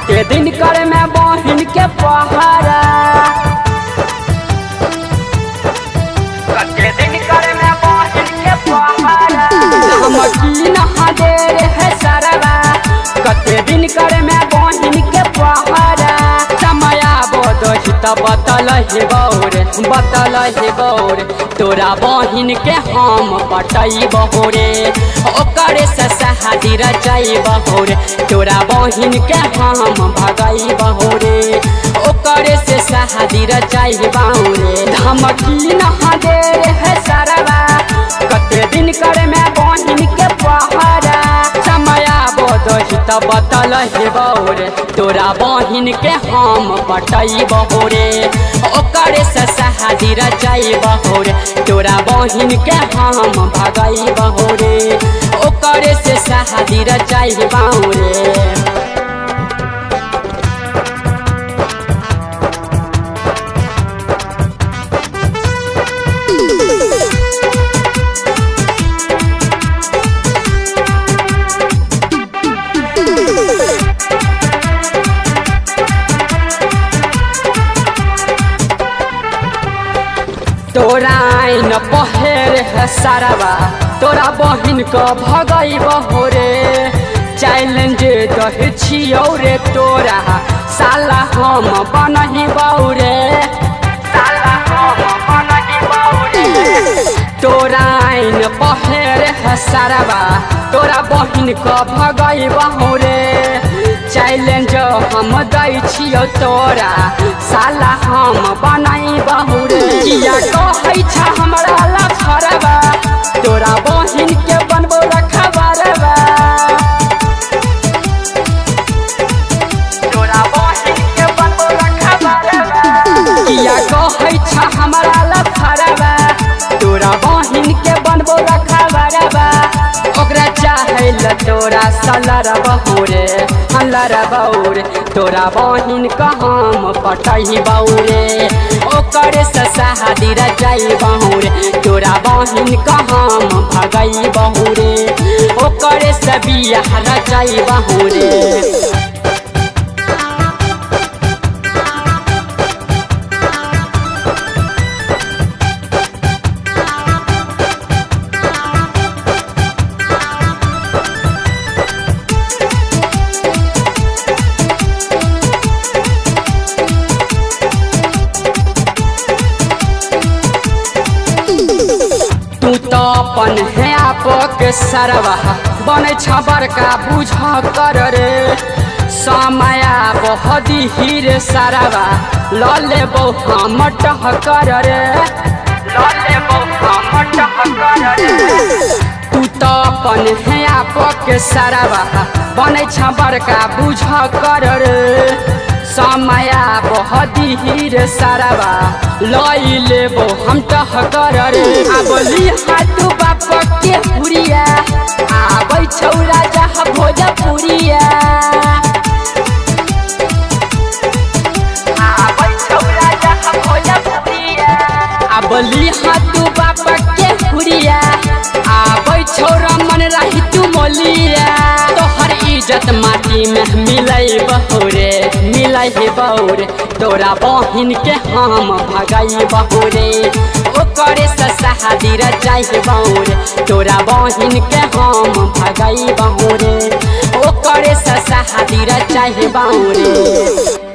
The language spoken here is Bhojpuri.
कते दिन कर में बहिन के पहरा, कते दिन कर में बहिन के पहरा। हम की नहा दे है सरवा, कते दिन कर में बहिन के पहरा। समय बोदही त बतल हे बौरे, बतल हे बौरे, तोरा बहिन के हम पटई बहोरे, ओकरे से शादी रचाई बहोरे। तोरा बहिन के हम भगई बहोरे, ओकरे से शादी रचाई बहोरे। धमकी नहा दे है सरवा, कते दिन कर में बहिन के पहरा। समय बोदही त बतल हे बौरे, तोरा बहिन के हम पटई बहोरे, ओकरे से शादी रचाई बहोरे। तोरा बहिन के हम भगई बहोरे, ओकरे से शादी रचाई बहोरे। तोरा आइन पहेर है सरवा, तोरा बहिन को भगई बहोरे। चैलेंज दहे छियौ रे तोरा, साला हम बनही बौरे, साला हम बनही बौरे। तोरा आइन पहेर है सरवा, तोरा बहिन को भगई बहोरे। चैलेंज हम दै छियौ तोरा, साला हम बनाई बहोरे। किया कहै छ हमरा लफरवा, तोरा बहिन के बनबो रखबरवा, तोरा बहिन के बनबो रखबरवा। किया कहै छ हमरा लफरवा, तोरा बहिन के बनबो रखबरवा। ओकरा चाहे ल तोरा सलर बहोरे, हलर बौरे। तोरा बहिन का हम पटही बौरे, ओकरे से शादी रचाई बहोरे। तोरा बहिन का हम भगई बहोरे, ओकरे से बियाह रचाई बहोरे। तू तो अपन है आपक सरवा, बने छ बड़का बुझ कर रे। समय बहदी हीरे सरवा, ल लेबो हम टहकर रे, ल लेबो हम टहकर रे। तू तो अपन है आपक सरवा, बने छ बड़का बुझ कर रे। समय बहदी हीरे सरवा, लई लेबो हम टहकर रे। आबली हाथ बाप के पुरिया, आबै छौरा जहाँ भोजपुरिया, आबै छौरा जहाँ भोजपुरिया। आबली हाथ बाप के पुरिया, आबै छौरा मन रही तू मोलिया। तोहर इज्जत माटी में मिलई बहोरे, मिलई बहोरे। तोरा बहिन के हम भगई बहोरे, ओकरे से शादी रचाई बहोरे। तोरा बहिन के हम भगई बहोरे, ओकरे से शादी रचाई बहोरे।